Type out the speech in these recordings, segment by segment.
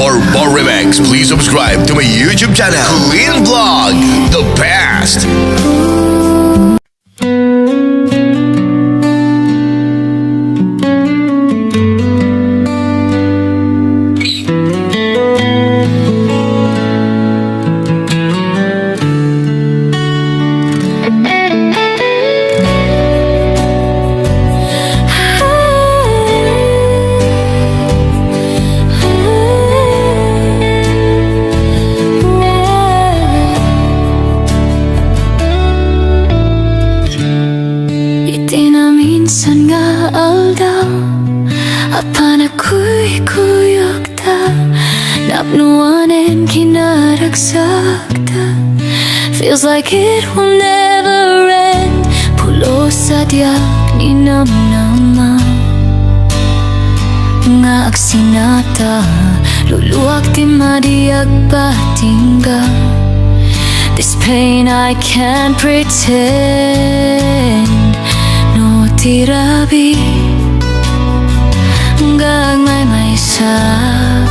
For more remix, please subscribe to my YouTube channel, Clean Vlog, the best. Minsan nga aldaw apan ako'y kuyogda napnuanen kinaragsakda. Feels like it will never end. Pulo sa diyak ni namnama nga agsinata luluak di madiag batingga. This pain I can't pretend. Tirabi gagmay may sak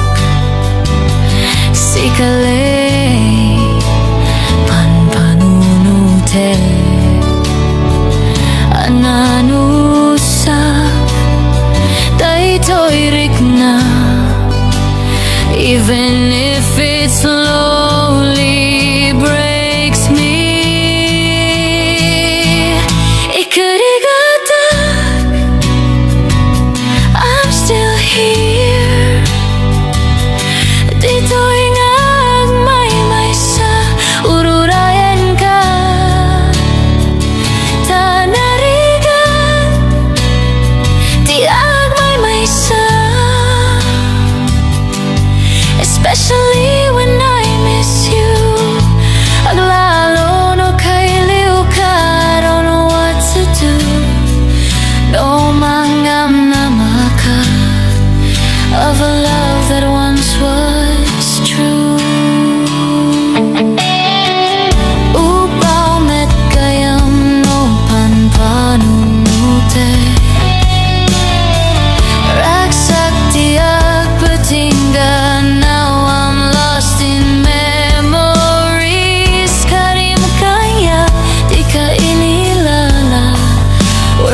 sikale panpanunute ananusak daytoy rikna even if it slowly breaks me. Especially when I miss you. Aglalo no kailiw ka, I don't know what to do. No mangam na maka of a love that once was true. Upaw met kayam no panpanunute raksak tiag patinggan.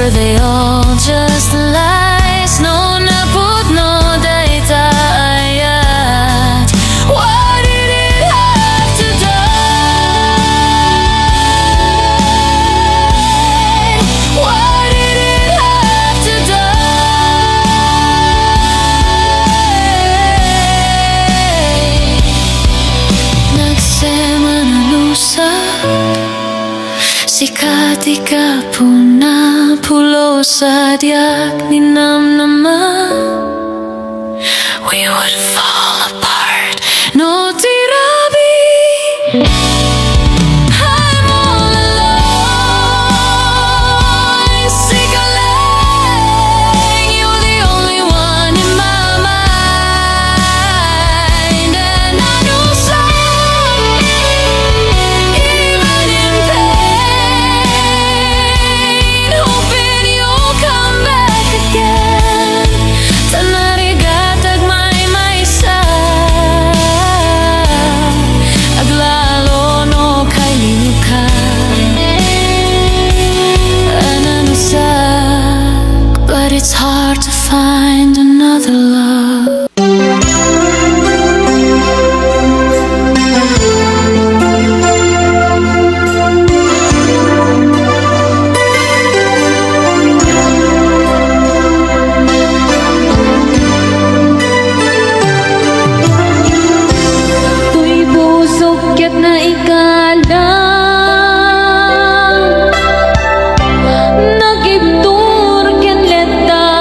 They all just lies, no naput, no daytayat. Why did it have to die? Why did it have to die? Nagsema na lusa sikati ka puna pulo sa diyak ni namnama. We would fall apart. No tirabi. I'm all alone. Sikaling, you're the only one in my mind. And I know some, even in pain, hoping you'll come back again. Tanarigatag may sa aglalo no kailiw ka ananusak, but it's hard to find another love. Na ikalang nagibtur ken letaan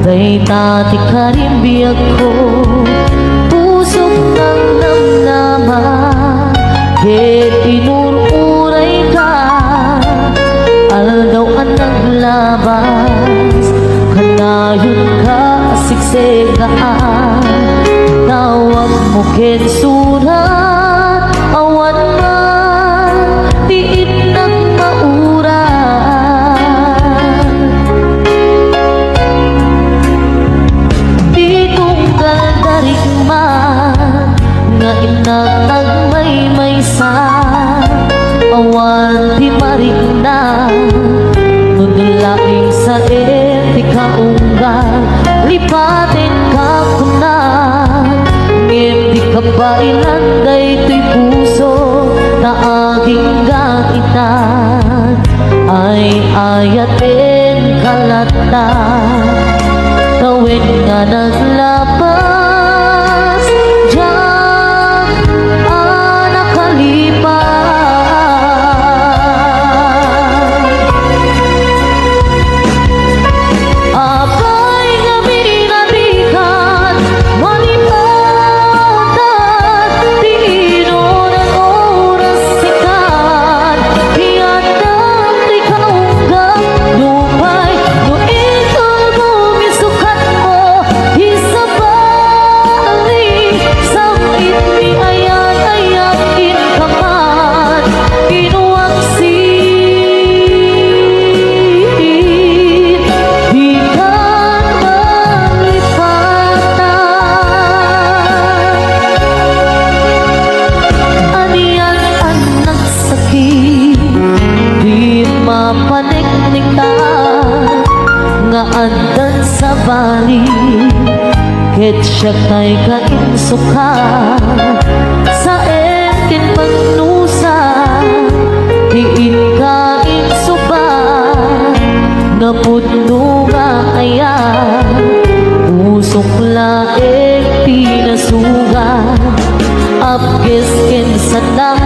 Kay tati karimbiyak ko pusok ng namnaman ket inururay ka aldaw ang naglabas kanayon ka siksegaan tawag mo ket surat awan man tiit nagmauran di tunggal darig man nga inatag may maysa awan di marigna nudulaing sa eti kaunggal lipatin ka kunan ngem di ka ba ilanday to'y puso na aging gaitan ay ayatin kalata tawid nga naglabas diyan nakalipas apay nga binadikan malipatan di inon ang oras sikan hiyatang di kaunggang lupay no itong bumisukat mo isabali samit mi ayan-ayakin ka man inuwaksin di ka malipatan aniyan ang nagsakit di mapaniknikan nga andan sa bali ket siya kay kainsukan sa etin pagnusa diin ka insuban na pudno nga ayan usok laeng pinasugan apkes ken sanang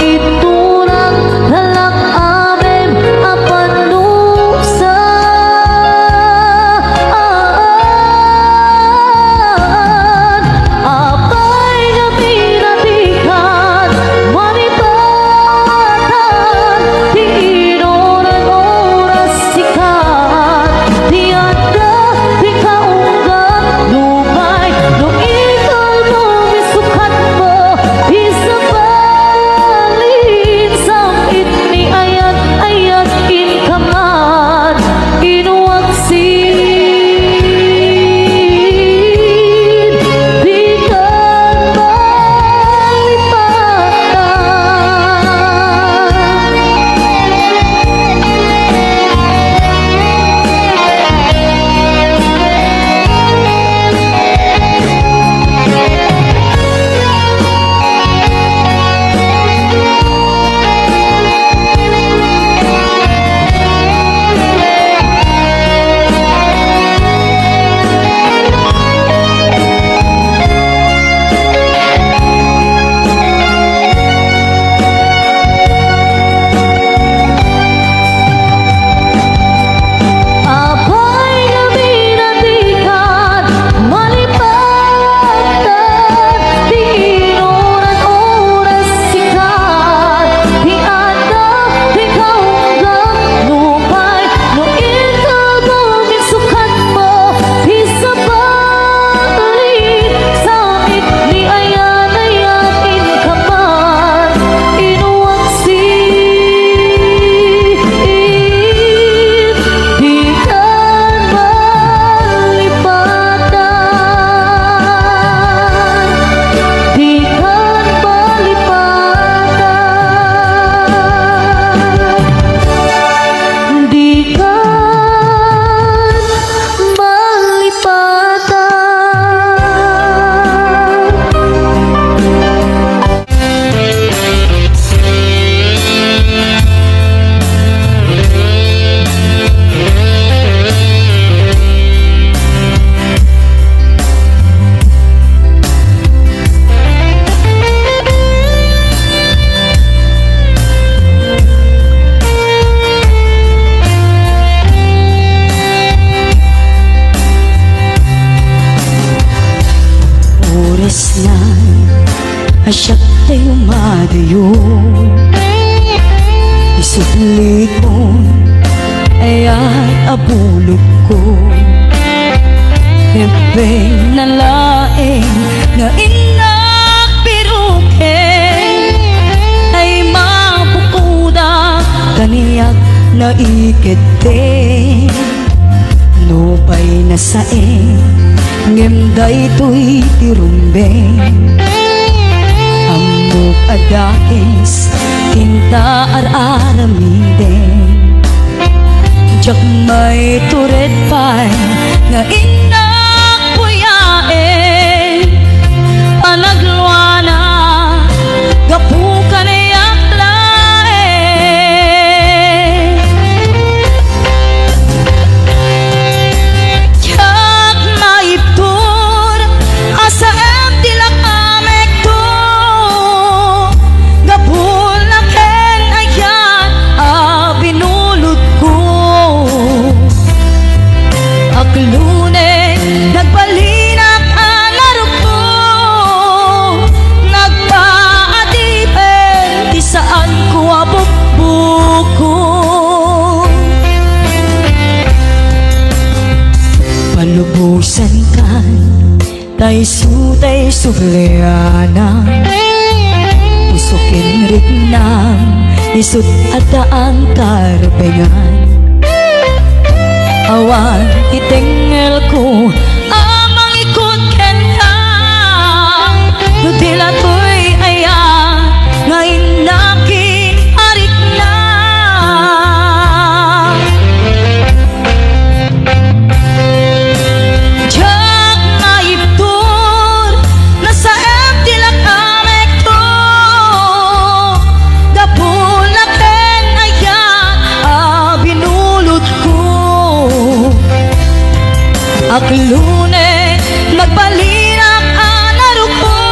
iturang halak amem apanusaan apay nga pinatikan manipatan di inon ang oras sikat asyak tayo madayo isudli ko ayat abulog ko Hepeng na laing na inak piruke ay mapukuda kaniyak na ikete Nupay na saing ngemday to'y tirumbeng Amok adakis tinta ar-aramideng Jak may turet pa'y nga inak puyae Panagluana gapukan iyak lae Jak maiptur asa em tilak amek to Gapulaken ayan binulod ko Aklune nagbalinak alarok ko Nagpaadipen di saan ko abukbuko Palubusan kan tay sufleana Usukin ritnang isut adaan karbengan Awan itengel ko amang ikot ken ka Nutila to'y ayan ngayon nakin arik na Jak maiptur nasa empty lang amek to Gapulaken ayan binulot ko Aklune nagbalinak anarok ko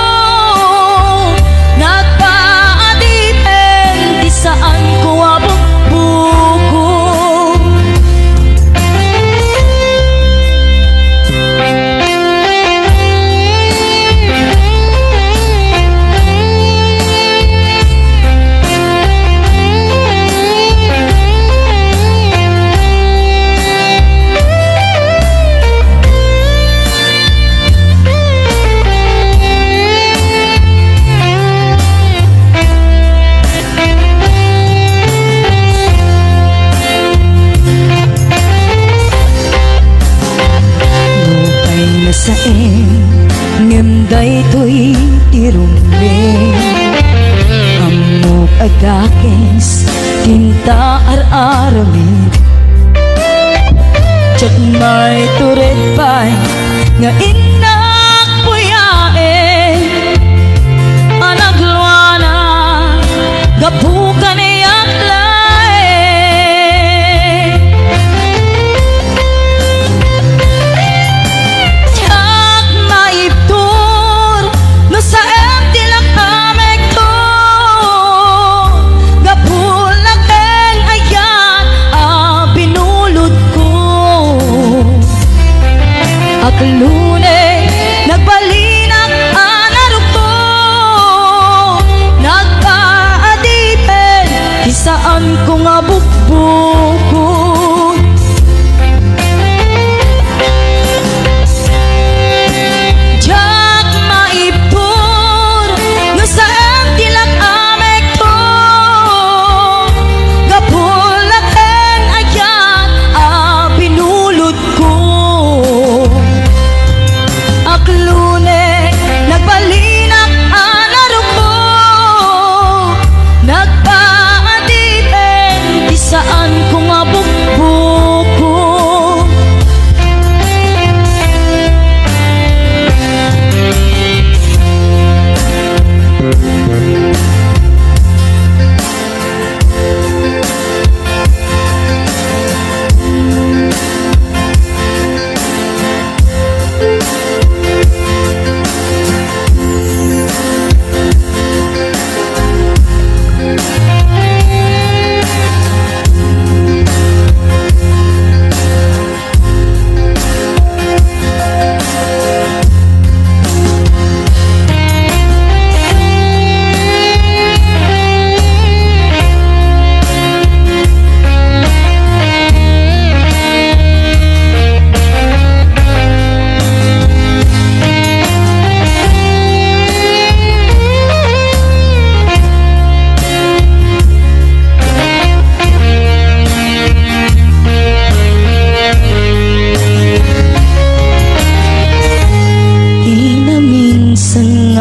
Nagpaadipen di saan ko abukbuko Saing ngemday to'y tirumbeng Amok agakis tinta ar-aramid Jak may turet pa'y nga inak puyae Anagluana gapukan iyak lae Aklune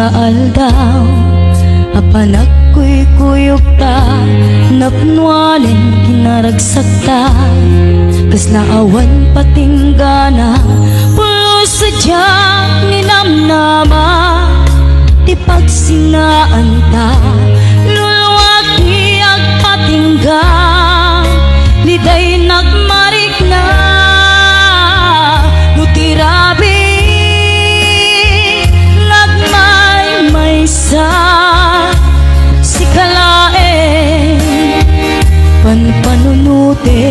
sa aldaw apanak ko'y kuyog ta napnuanin ginaragsak ta kas naawan patinggana pulo sa diyang ninamnama di pagsinaan ta luluwag di agpatingga liday nagmarik na nutirabi nagmay sa si kalae panpanunute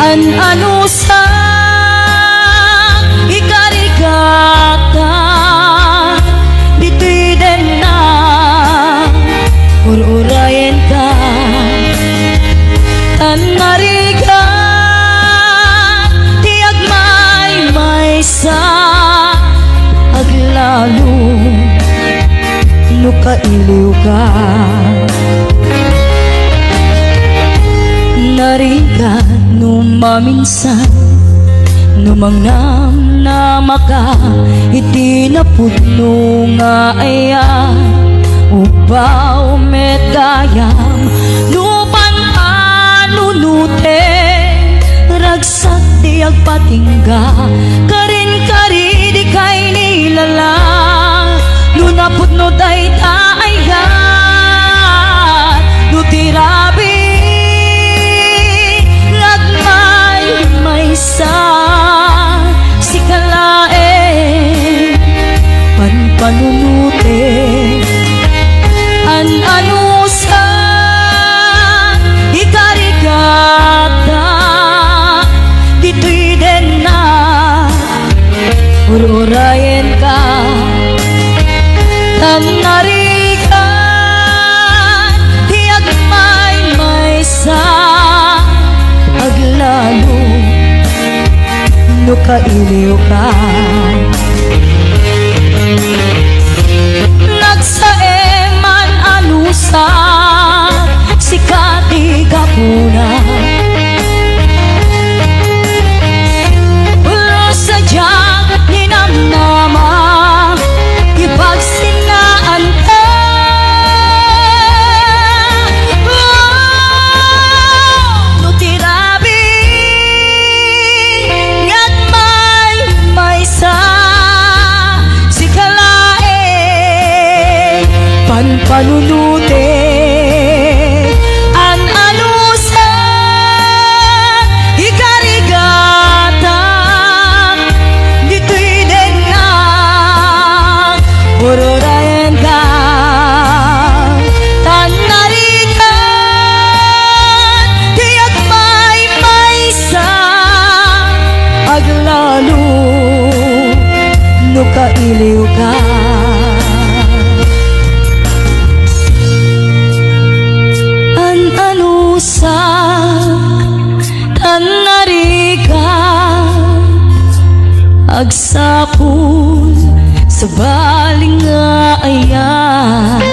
ano sa ikarigata dito'y din na ururayan ka tanariga tiag may sa aglalo no kailiw ka nariga no maminsan no mangnam na maka iti napudno nga ayan ubaw met gayam no pananunute ragsak di agpatingga karin kari di kay nilala no napudno day taayan no tirabi sa si kalae panpanunute ano sa ikarigata dito'y din na ururayan ka tanarigan tiag may sa aglalo no kailiw ka nagsaeman anusa si katigapuna ulo sa diyang ninamnama ipagsinaan ka no tirabi si kalae panpanunute anusa ikarigata dito'y din na ururayan ka tanarigan tiyak may sa aglalo no kailiw ka ano sa tanariga agsapul sa baling nga ayan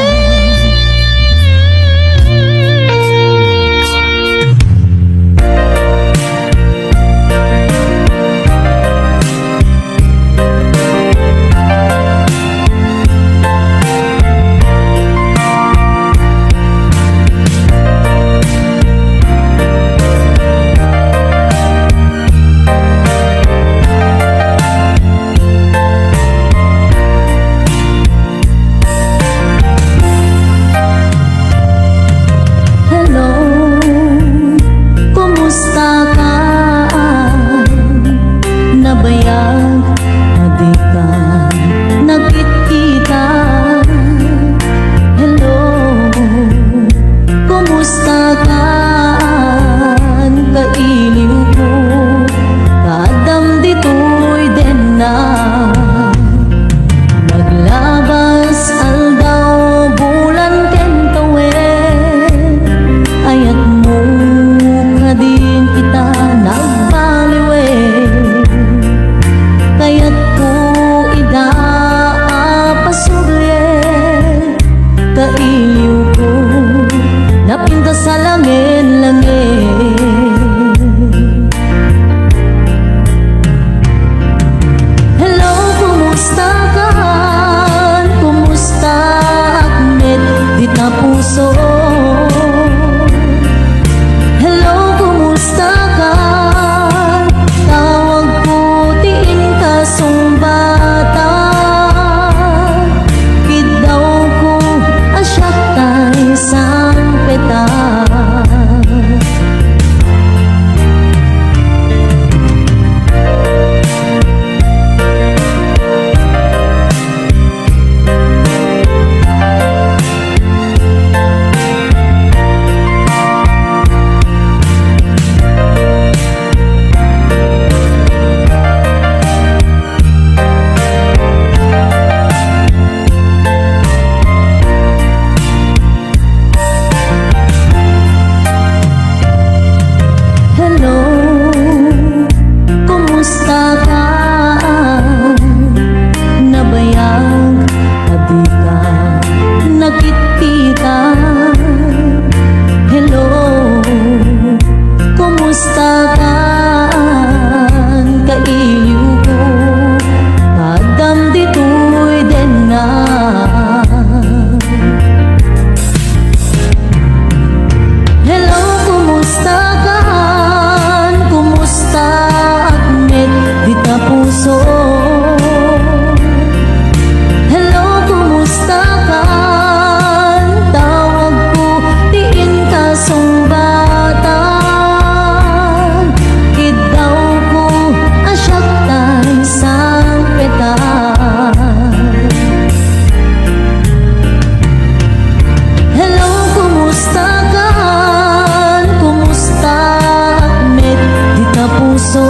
puso.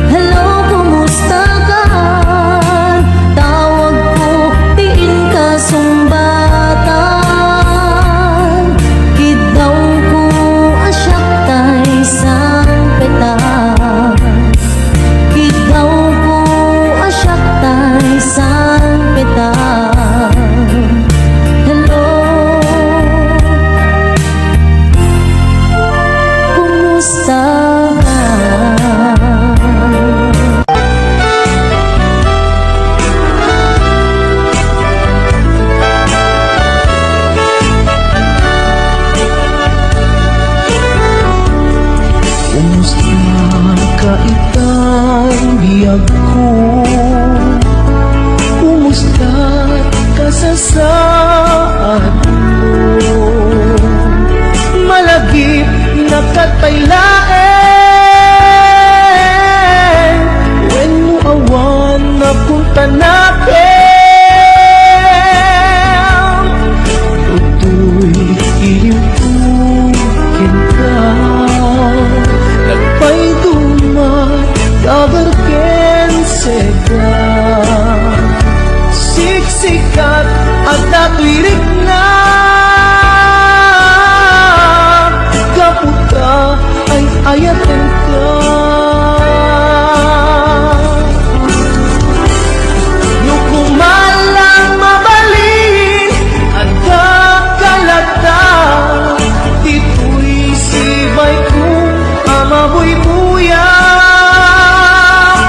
Hello, kumusta ka? Tawag ko, diin ka sumbatan. Kidaw ko, asyak tay sampetan. Kidaw ko, asyak tay sampetan. Hello, kumusta ka? Kumusta ka itang biyag ko? Kumusta ka sa saad mo? Malagip na kataylaen, when mo awan na punta natin. Tutoy iliwukin ka, nagpay dumat kabarken sega. Siksikat at natwirik na, kaputa ay ayaten ka. Nukumalang mabalin at kakalata, tito'y sibay ko amaboy buya.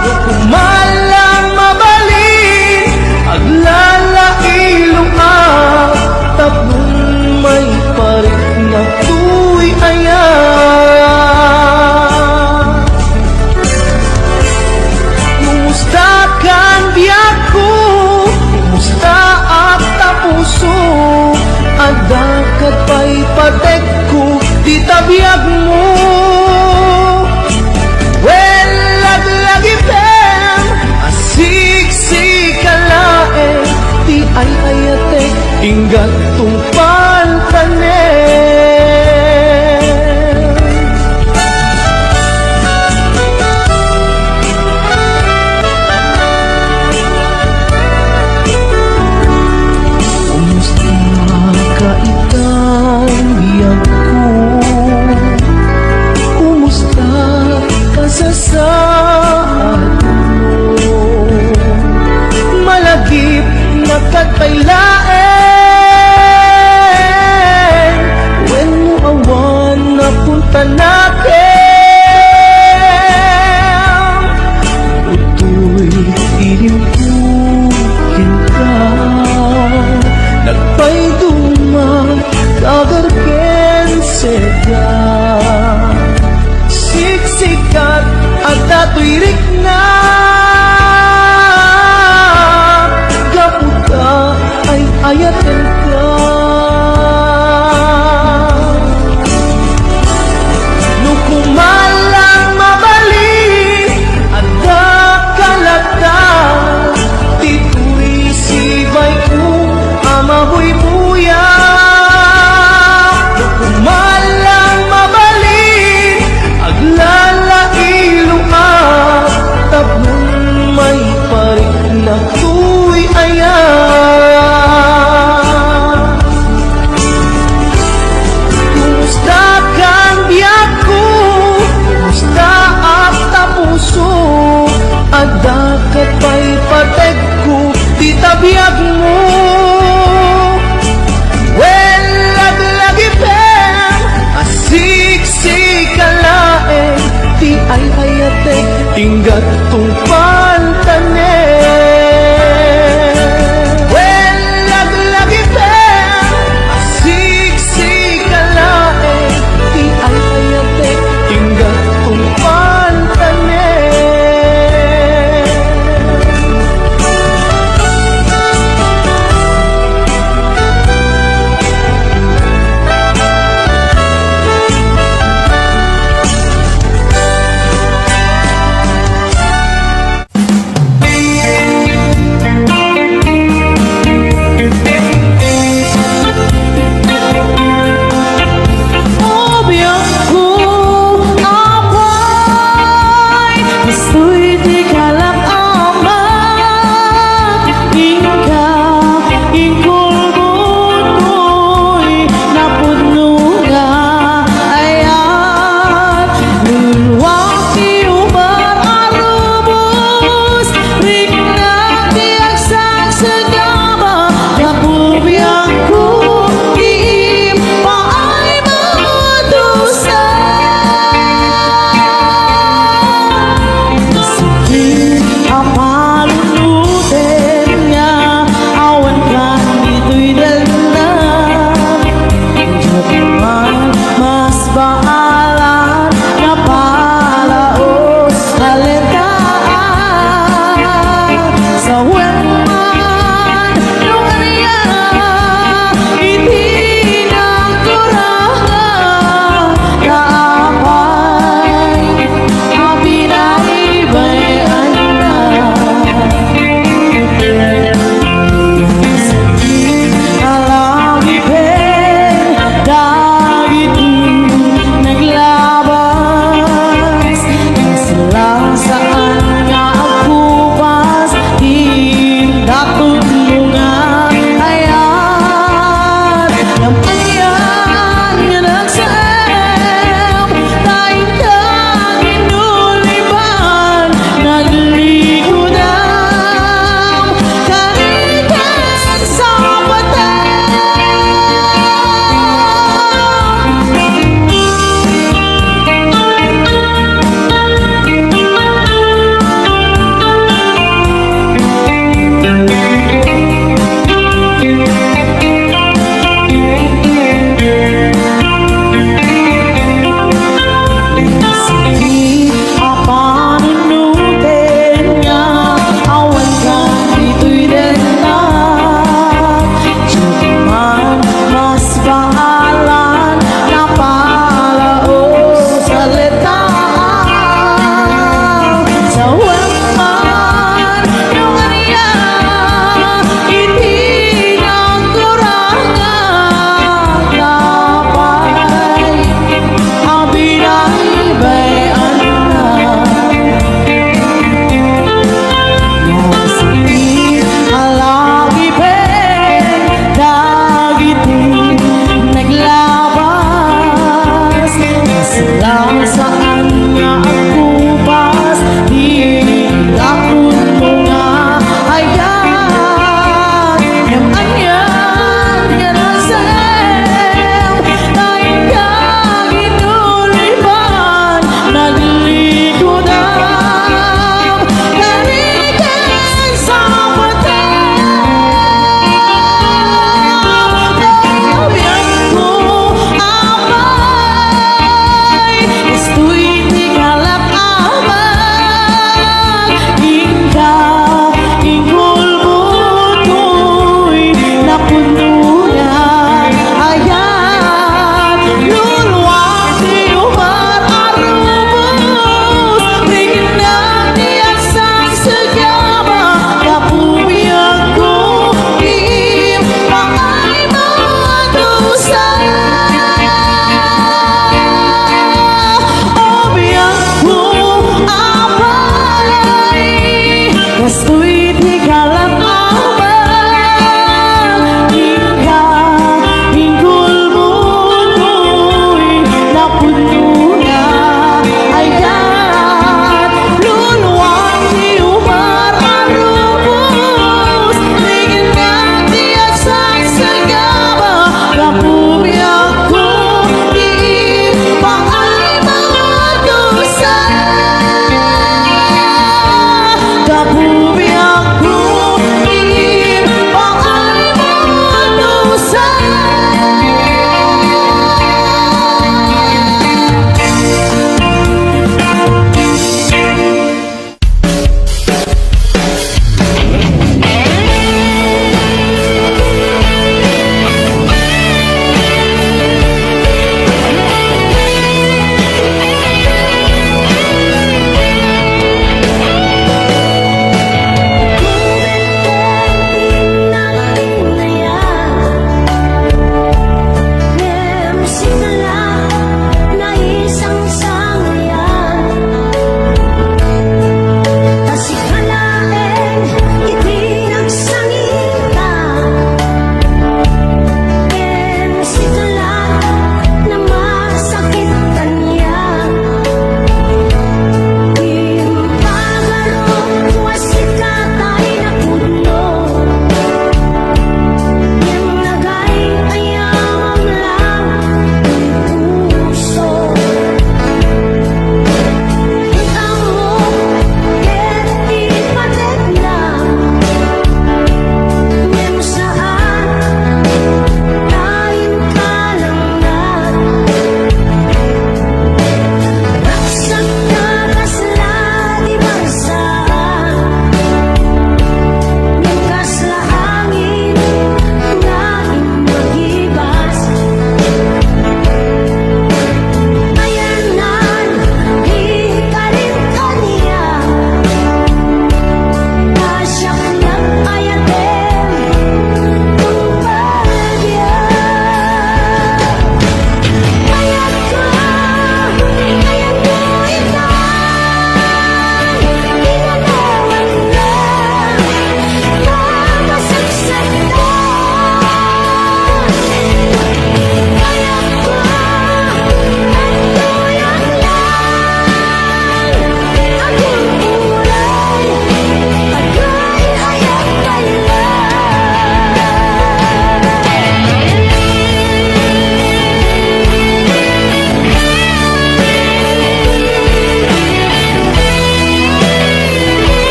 Nukumalang mabalin at lalailong tapong may parik na tuy ayan. Kumusta kan biyak ko? Kumusta at tapuso? Adakat pa'y patek ko, di tabiyag mo. Well, laglagipem, asiksik-alae, di ay ayate, inggat tungpal tanen. Kumusta ka itang biyag ko? Kumusta ka sa saad mo? Malagip na kataylaen, when mo awan na punta natin. Utoy iliwukin ka, nagpay duman kagarken sega. Siksikat at natwirik na, kaputa ay ayaten ka. Nukumalang mabalin at kakalata, tito'y sibay ko amaboy buya. Nukumalang mabalin at lalailong tapong may parik na tuy ayan. Kumusta kan biyak ko? Kumusta at tapuso? Adakat pa'y patek ko, di tabiyag mo. Well, laglagipem, asiksik-alae, di ay ayate, inggat tungpal tanen. Well, laglagipem, asiksik-alae, di ay ayate, inggat tungpal tanen.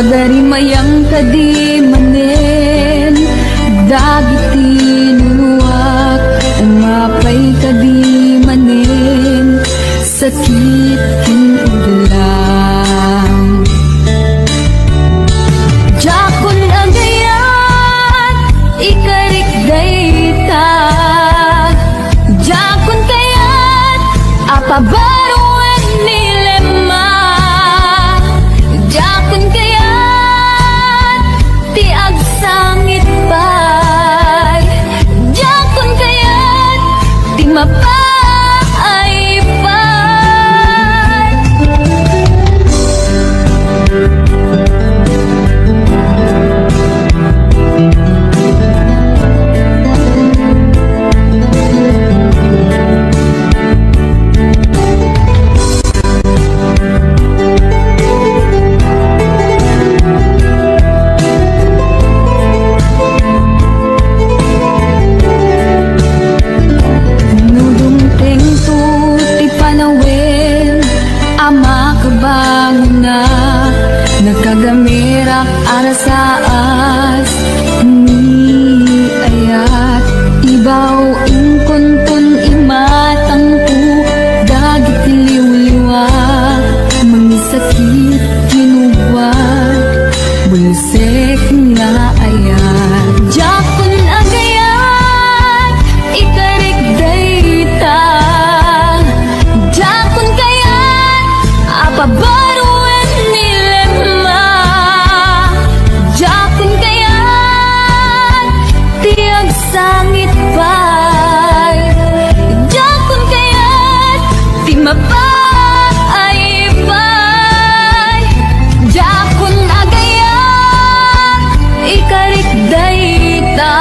Pagarimayang kadi manen dagiti nunuak umapay kadi manen sakit kinudlang jakon agayat ikarik dayta jakon kayat apabaruan nilema jakon kayat ti agsangit pay jakon kayat ti mapay pay Nudungteng tu ti panawin ama kabangon na nakagamirak arasaas ni ayat ibaw ingkontun imatang pu dagit liwliwa mangisakit kinuwag bunsek nga ayat jakon agayat ikarik dayta jakon kayat apabaruan nilema jakon kayat tiag sangit pay jakon kayat ti mapay pay jakon agayat ikarik dayta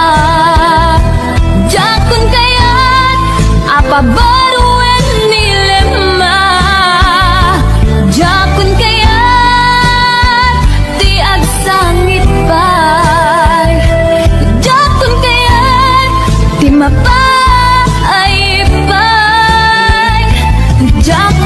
jakon kayat apabaruan nilema jakon kayat ti agsangit pay jakon kayat ti mapay pay jakon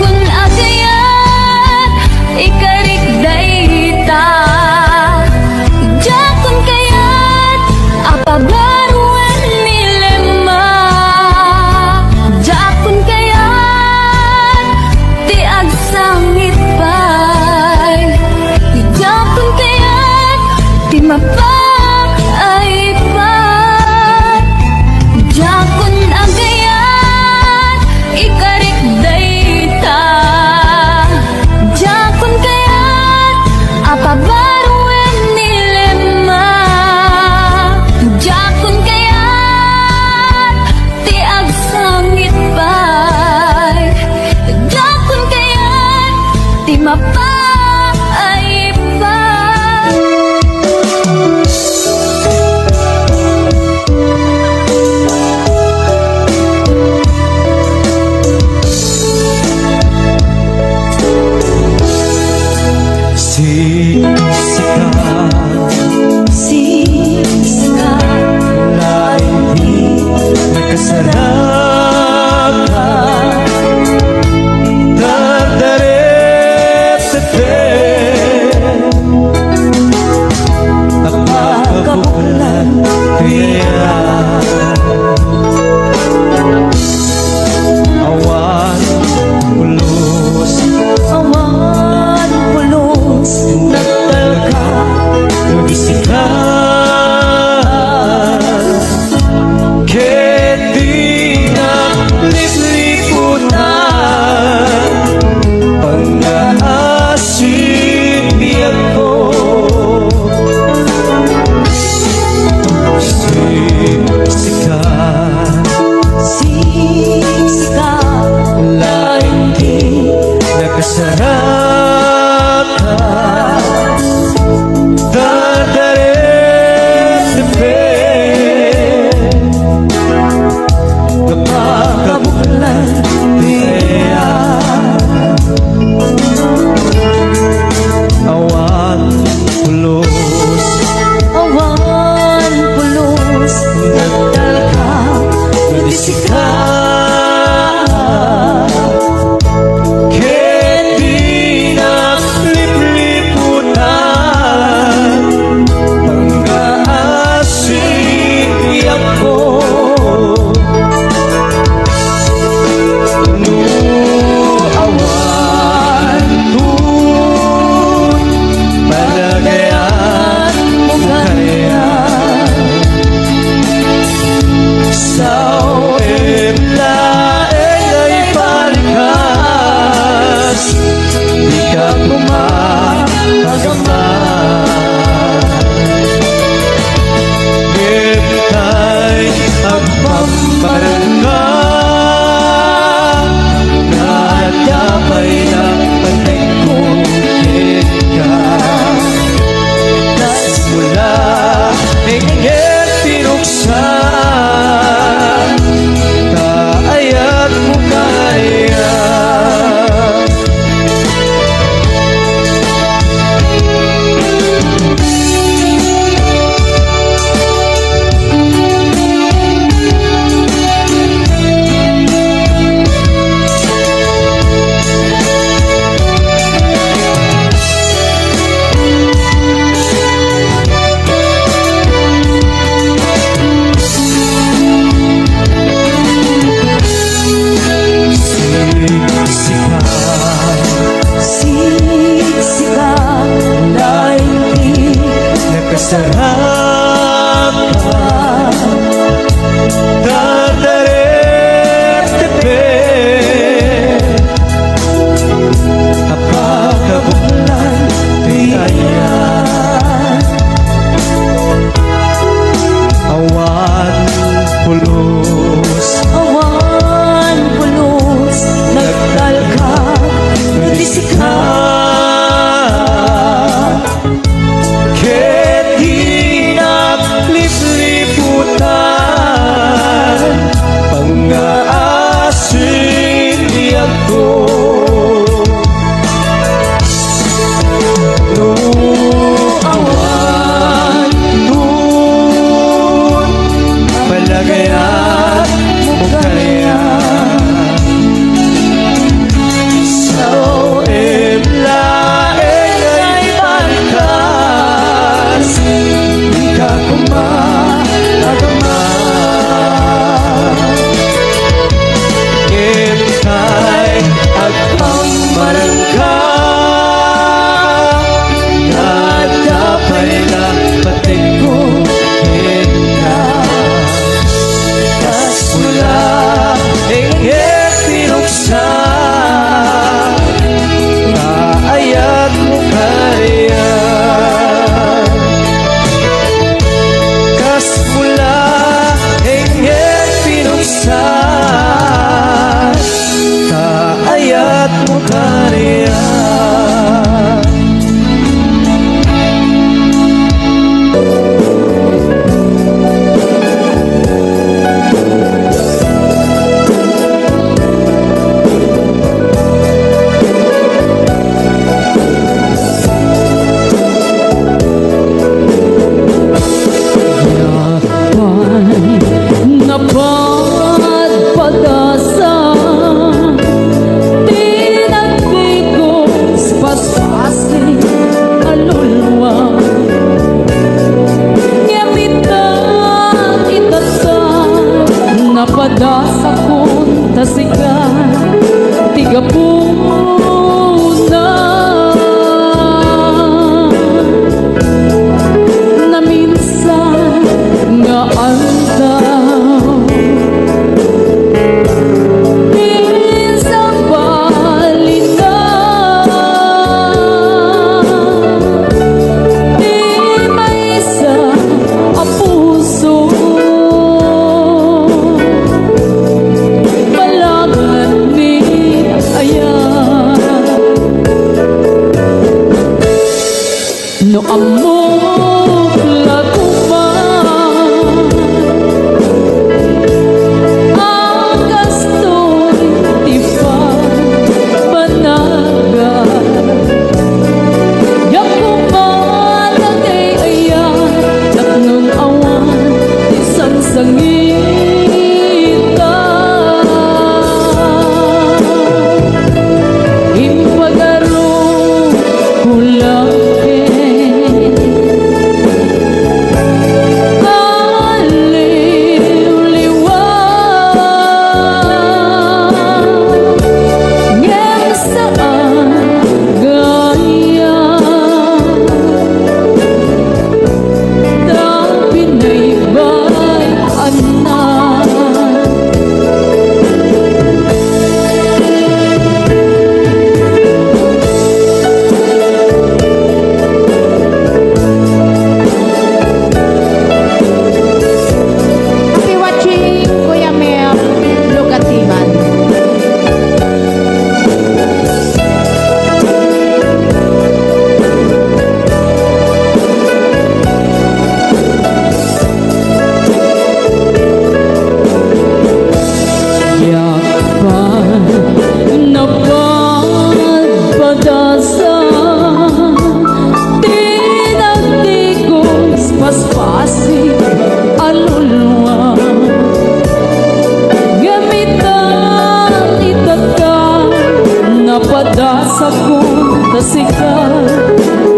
sakon tasikan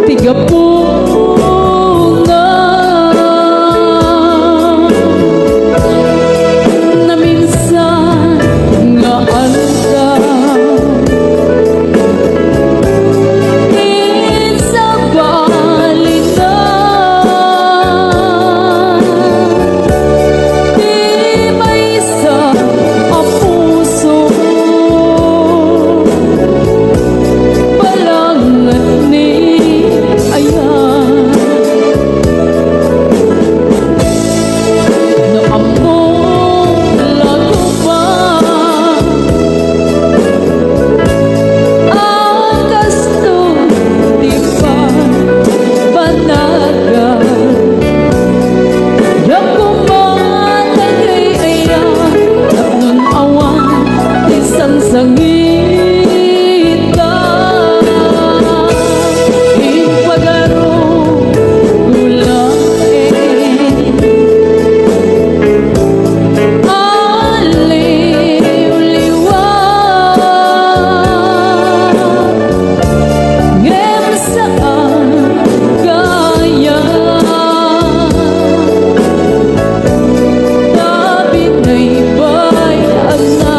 tiga punga na minsan nga anda sa balitan di may isa ang puso balangat ni ayan na among laguman ang gasto di pa banagan yakuman nagay ayan at nun awan isang sangita ipagaro gulain aliw-liwan ngem saan kaya tabi na'y bayan na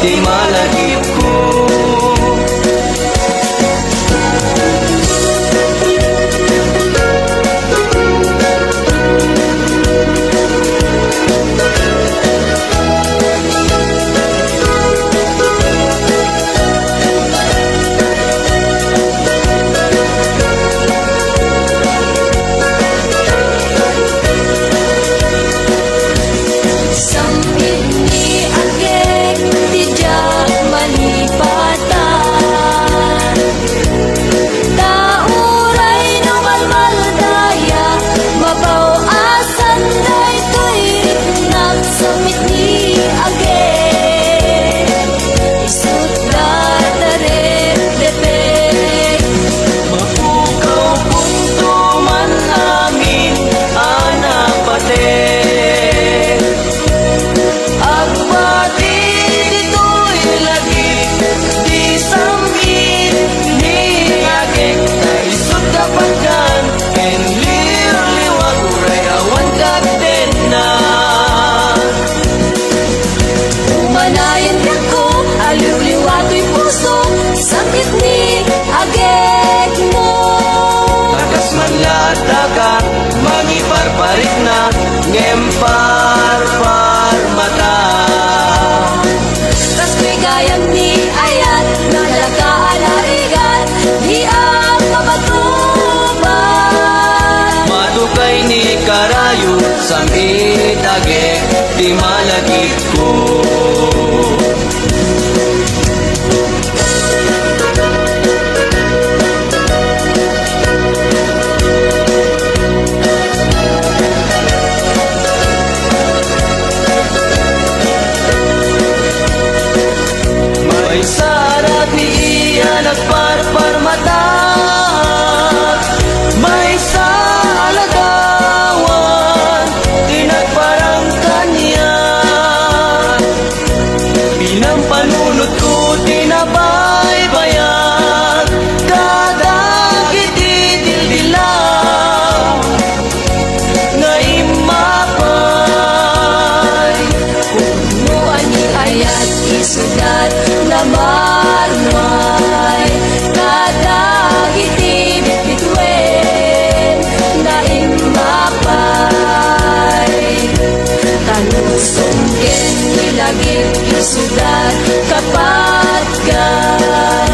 di malagip ko. Sampit ni agek di jak malipatan. Tauray no malmaldaya, mabaw asan daytoy nagsamit ni agek. Isut dadarep depek. Mapukaw kung tuman amin anak pate. Agbati dito'y lagi di sambit ni agek. Naisot kapagkan en liwag uray awan kapten na. Umanayan ko, aliw-liwato'y puso, sakit ni agek mo. Takas man lataka, mangiparparik na, ngemparpar mata. Tas bigayang ni ayat, nalagaan harigan, di ang mabatuban. Matukay ni karayo, sambit agek, di malagip ko. May sarap ni iya nagparpar mata. May sa alagawan, tinagparang kanya. Binang panunod ko, tinabaybayan. Kadagiti-dildilaw, ngaimapay. Mo ani ayat isudat na marmay, kadagiti bitbitwen na imapay. Tanusong ken nilagip isudat kapatgan.